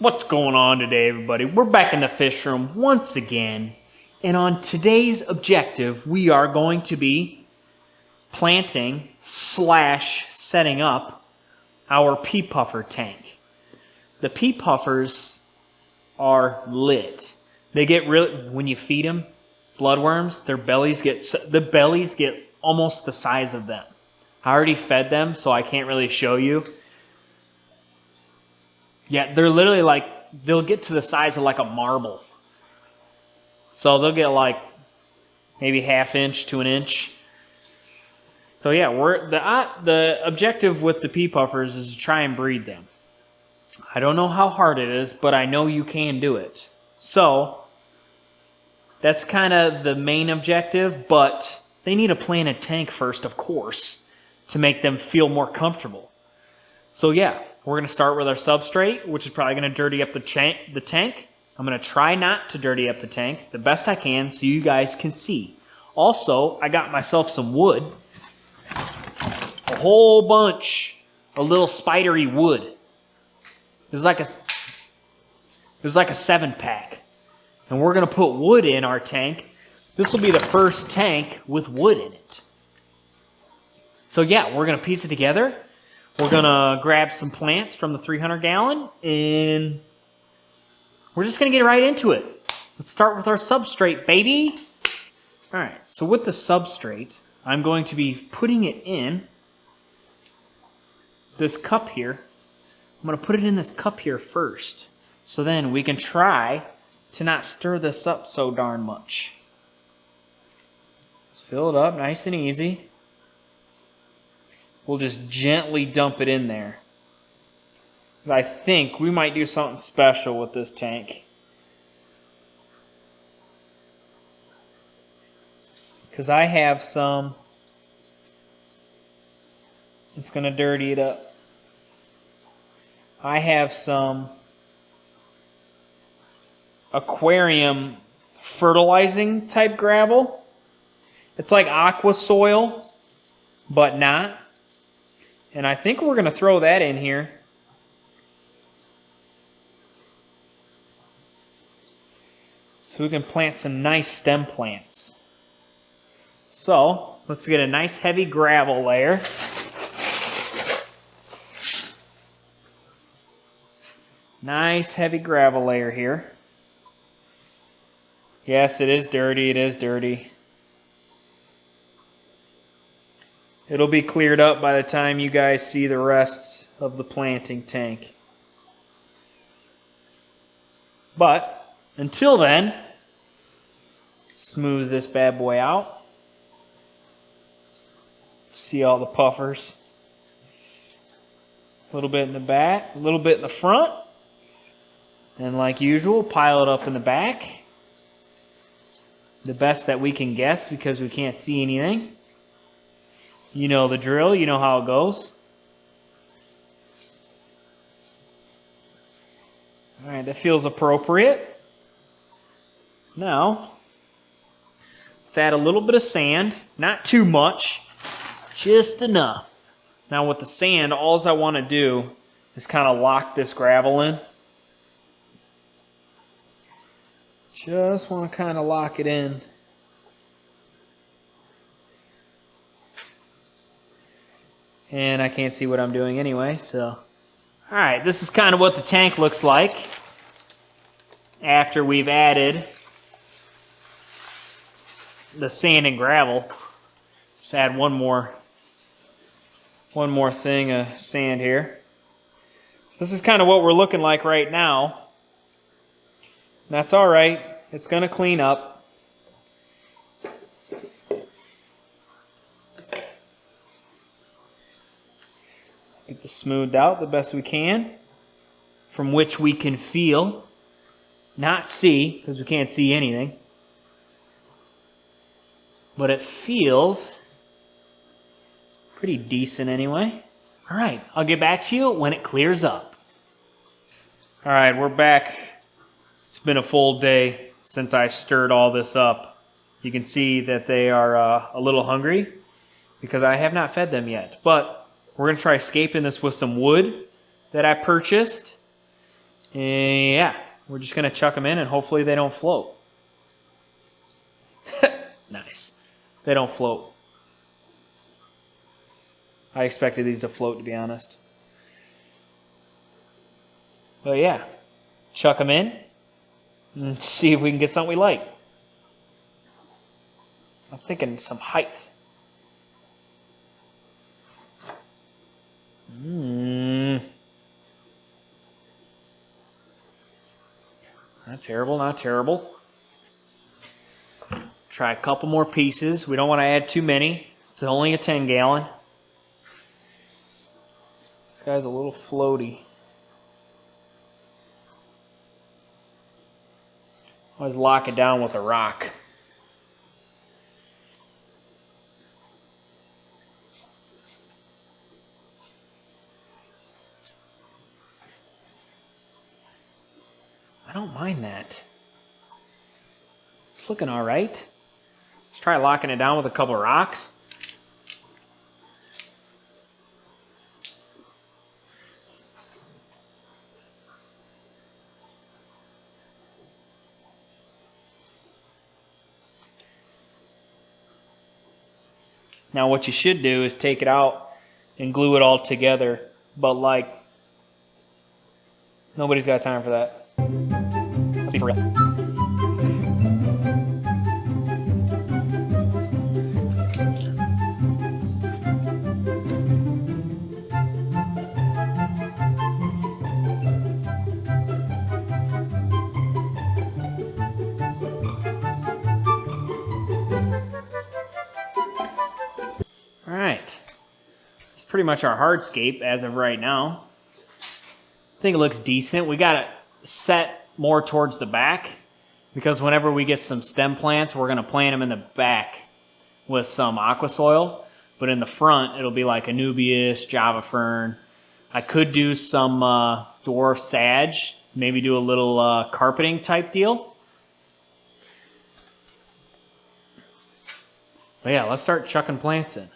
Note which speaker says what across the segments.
Speaker 1: What's going on today, everybody? We're back in the fish room once again, and on today's objective, we are going to be planting / setting up our pea puffer tank. The pea puffers are lit. They get really, when you feed them bloodworms, the bellies get almost the size of them. I already fed them, so I can't really show you. Yeah, they're literally like, they'll get to the size of like a marble. So they'll get like maybe ½ inch to an inch. So yeah, the objective with the pea puffers is to try and breed them. I don't know how hard it is, but I know you can do it. So that's kind of the main objective, but they need to plant a tank first, of course, to make them feel more comfortable. So yeah, we're going to start with our substrate, which is probably going to dirty up the tank. I'm going to try not to dirty up the tank the best I can so you guys can see. Also, I got myself some wood. A whole bunch of little spidery wood. There's like a 7-pack. And we're going to put wood in our tank. This will be the first tank with wood in it. So yeah, we're going to piece it together. We're going to grab some plants from the 300-gallon, and we're just going to get right into it. Let's start with our substrate, baby. All right, so with the substrate, I'm going to be putting it in this cup here. I'm going to put it in this cup here first, so then we can try to not stir this up so darn much. Just fill it up nice and easy. We'll just gently dump it in there. I think we might do something special with this tank. Because I have some. It's going to dirty it up. I have some aquarium fertilizing type gravel. It's like aqua soil, but not. And I think we're going to throw that in here. So we can plant some nice stem plants. So let's get a nice heavy gravel layer. Nice heavy gravel layer here. Yes, it is dirty. It is dirty. It'll be cleared up by the time you guys see the rest of the planting tank. But until then, smooth this bad boy out. See all the puffers. A little bit in the back, a little bit in the front. And like usual, pile it up in the back. The best that we can guess because we can't see anything. You know the drill, you know how it goes. All right, that feels appropriate. Now, let's add a little bit of sand, not too much, just enough. Now with the sand, all I want to do is kind of lock this gravel in. Just want to kind of lock it in. And I can't see what I'm doing anyway, so. Alright, this is kind of what the tank looks like after we've added the sand and gravel. Just add one more thing of sand here. This is kind of what we're looking like right now. That's alright, it's going to clean up. Get this smoothed out the best we can, from which we can feel, not see, because we can't see anything. But it feels pretty decent anyway. All right, I'll get back to you when it clears up. All right, we're back. It's been a full day since I stirred all this up. You can see that they are a little hungry because I have not fed them yet. But we're going to try scaping this with some wood that I purchased. And yeah, we're just going to chuck them in and hopefully they don't float. Nice. They don't float. I expected these to float, to be honest. But yeah, chuck them in and see if we can get something we like. I'm thinking some height. Not terrible, not terrible. Try a couple more pieces. We don't want to add too many. It's only a 10-gallon. This guy's a little floaty. Always lock it down with a rock. I don't mind that. It's looking all right. Let's try locking it down with a couple of rocks. Now what you should do is take it out and glue it all together, but like, nobody's got time for that. Let's be for real. All right, it's pretty much our hardscape as of right now. I think it looks decent. We got it set more towards the back because whenever we get some stem plants, we're gonna plant them in the back with some aqua soil, but in the front, it'll be like Anubias, Java Fern. I could do some dwarf sage, maybe do a little carpeting type deal. But yeah, let's start chucking plants in.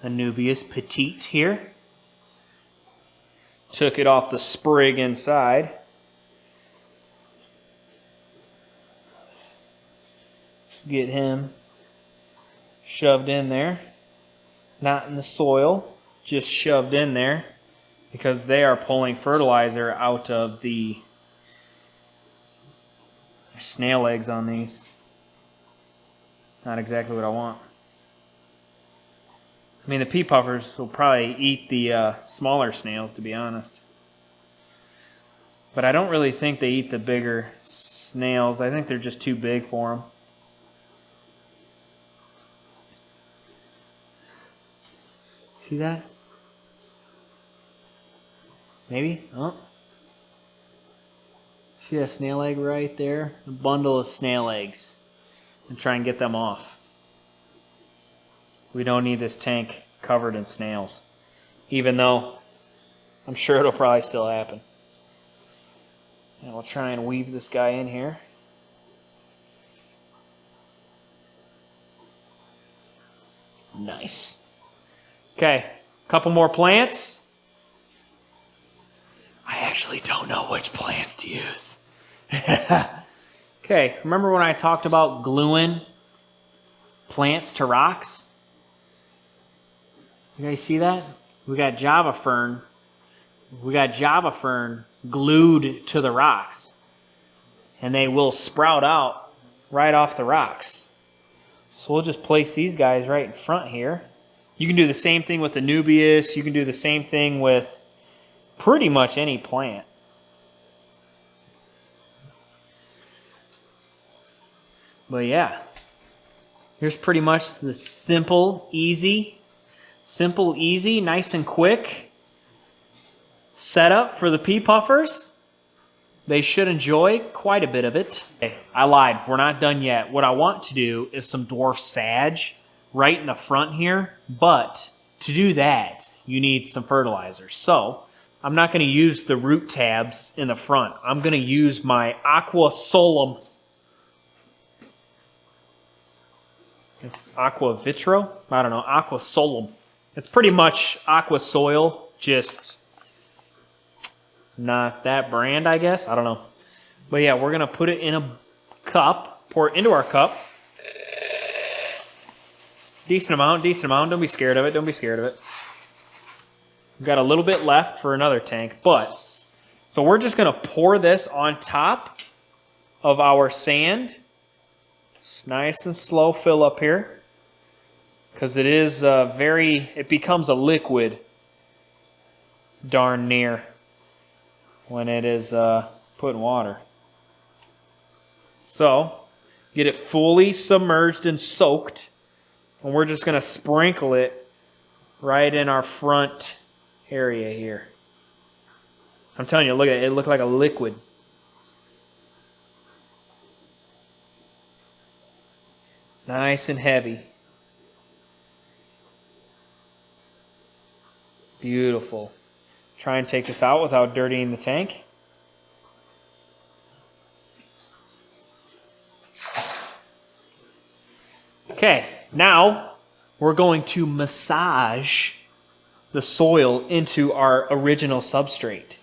Speaker 1: Anubias petite here. Took it off the sprig inside. Let's get him shoved in there. Not in the soil, just shoved in there because they are pulling fertilizer out of the snail eggs on these. Not exactly what I want. I mean, the pea puffers will probably eat the smaller snails, to be honest. But I don't really think they eat the bigger snails. I think they're just too big for them. See that? Maybe? Oh. See that snail egg right there? A bundle of snail eggs. And try and get them off. We don't need this tank covered in snails, even though I'm sure it'll probably still happen. And we'll try and weave this guy in here. Nice. Okay, a couple more plants. I actually don't know which plants to use. Okay, remember when I talked about gluing plants to rocks? You guys see that? We got Java Fern. We got Java Fern glued to the rocks. And they will sprout out right off the rocks. So we'll just place these guys right in front here. You can do the same thing with the Anubias. You can do the same thing with pretty much any plant. But yeah, here's pretty much the simple, easy, nice and quick setup for the pea puffers. They should enjoy quite a bit of it. Okay, I lied, we're not done yet. What I want to do is some dwarf sage right in the front here, but to do that, you need some fertilizer. So I'm not gonna use the root tabs in the front. I'm gonna use my Aqua Solum. It's Aqua Vitro? I don't know, Aqua Solum. It's pretty much aqua soil, just not that brand, I guess. I don't know. But yeah, we're going to put it in a cup, pour it into our cup. Decent amount, decent amount. Don't be scared of it. Don't be scared of it. We've got a little bit left for another tank, but so we're just going to pour this on top of our sand. It's nice and slow fill up here because it is it becomes a liquid darn near when it is put in water. So get it fully submerged and soaked, and we're just going to sprinkle it right in our front area here. I'm telling you, look at it. It looked like a liquid. Nice and heavy. Beautiful. Try and take this out without dirtying the tank. Okay, now we're going to massage the soil into our original substrate.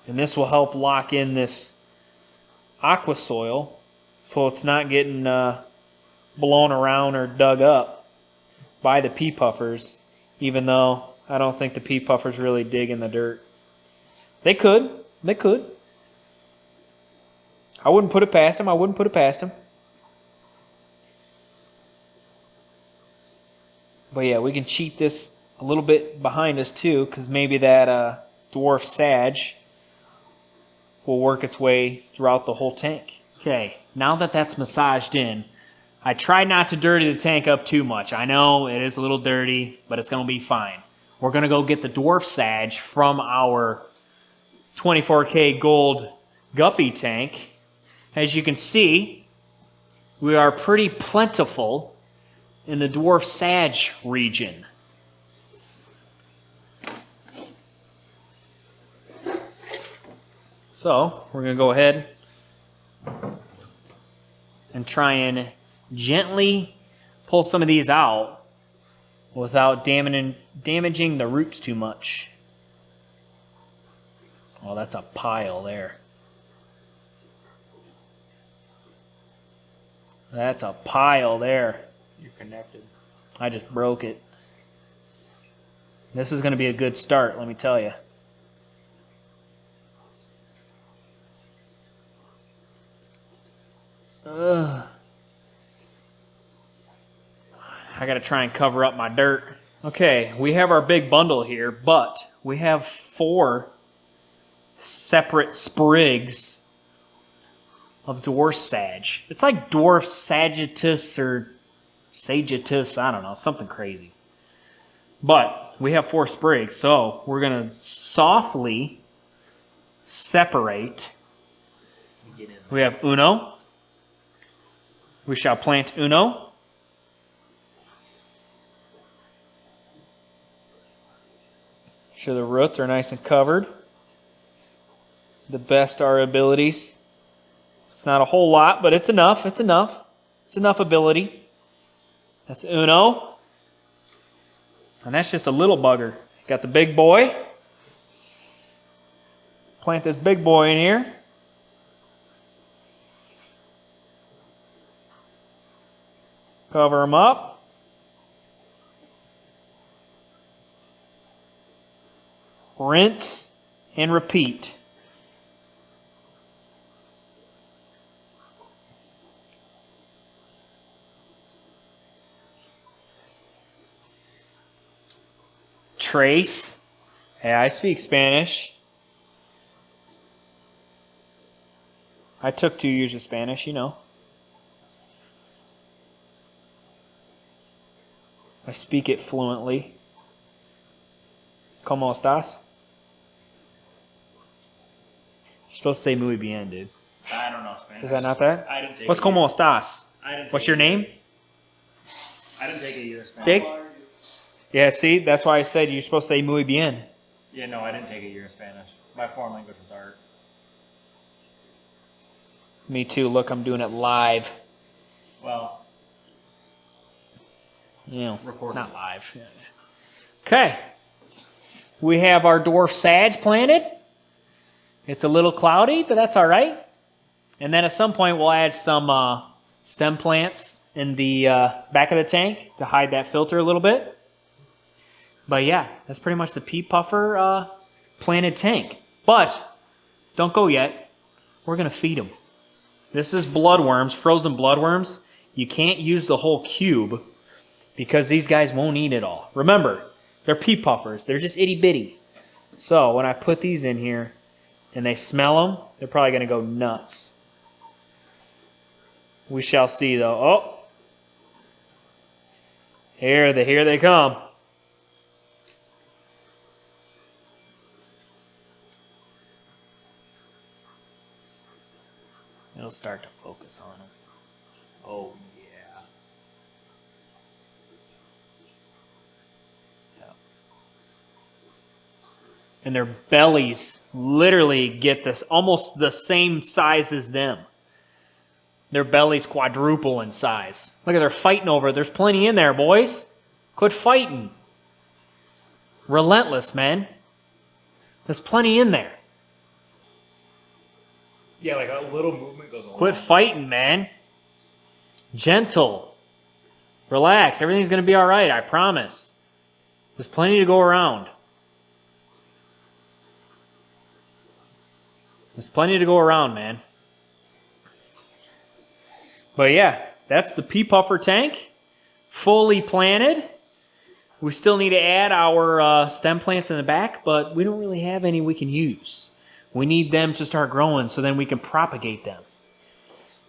Speaker 1: And this will help lock in this aqua soil so it's not getting blown around or dug up by the pea puffers, even though I don't think the pea puffers really dig in the dirt. They could. They could. I wouldn't put it past them. I wouldn't put it past them. But yeah, we can cheat this a little bit behind us too, because maybe that dwarf sage will work its way throughout the whole tank. Okay, now that that's massaged in, I tried not to dirty the tank up too much. I know it is a little dirty, but it's going to be fine. We're going to go get the dwarf sage from our 24K gold guppy tank. As you can see, we are pretty plentiful in the dwarf sage region. So we're going to go ahead and try and gently pull some of these out without damaging the roots too much. Oh, that's a pile there. That's a pile there.
Speaker 2: You're connected.
Speaker 1: I just broke it. This is going to be a good start, let me tell you. I got to try and cover up my dirt. Okay, we have our big bundle here, but we have 4 separate sprigs of dwarf sage. It's like dwarf sagitus or sagitus, I don't know, something crazy. But we have 4 sprigs, so we're going to softly separate. We have uno. We shall plant uno. Sure the roots are nice and covered. The best our abilities. It's not a whole lot, but it's enough. It's enough. It's enough ability. That's uno. And that's just a little bugger. Got the big boy. Plant this big boy in here. Cover them up. Rinse and repeat. Trace. Hey, I speak Spanish. I took 2 years of Spanish, you know. I speak it fluently. ¿Cómo estás? You're supposed to say muy bien, dude.
Speaker 2: I don't know Spanish.
Speaker 1: Is that not that?
Speaker 2: I didn't take
Speaker 1: What's ¿Cómo estás? What's your name?
Speaker 2: I didn't take a year of Spanish.
Speaker 1: Jake? Yeah, see? That's why I said you're supposed to say muy bien.
Speaker 2: Yeah, no, I didn't take a year of Spanish. My foreign language was art.
Speaker 1: Me too. Look, I'm doing it live.
Speaker 2: Well,
Speaker 1: You know,
Speaker 2: Recording.
Speaker 1: not live. Okay. We have our dwarf sage planted. It's a little cloudy, but that's all right. And then at some point, we'll add some stem plants in the back of the tank to hide that filter a little bit. But yeah, that's pretty much the pea puffer planted tank. But don't go yet. We're going to feed them. This is bloodworms, frozen bloodworms. You can't use the whole cube because these guys won't eat it all. Remember, they're pea puffers. They're just itty bitty. So when I put these in here and they smell them, they're probably going to go nuts. We shall see though. Oh, here they come. It'll start to focus on them. Oh, yeah. Yeah. And their bellies literally get this almost the same size as them. Their bellies quadruple in size. Look at they're fighting over it. There's plenty in there, boys. Quit fighting. Relentless, man. There's plenty in there.
Speaker 2: Yeah, like a little movement goes a long
Speaker 1: Quit fighting, man. Gentle. Relax. Everything's going to be all right, I promise. There's plenty to go around. There's plenty to go around, man. But yeah, that's the pea puffer tank. Fully planted. We still need to add our stem plants in the back, but we don't really have any we can use. We need them to start growing so then we can propagate them.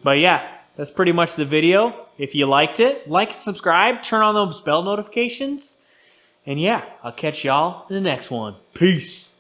Speaker 1: But yeah, that's pretty much the video. If you liked it, like and subscribe, turn on those bell notifications. And yeah, I'll catch y'all in the next one. Peace.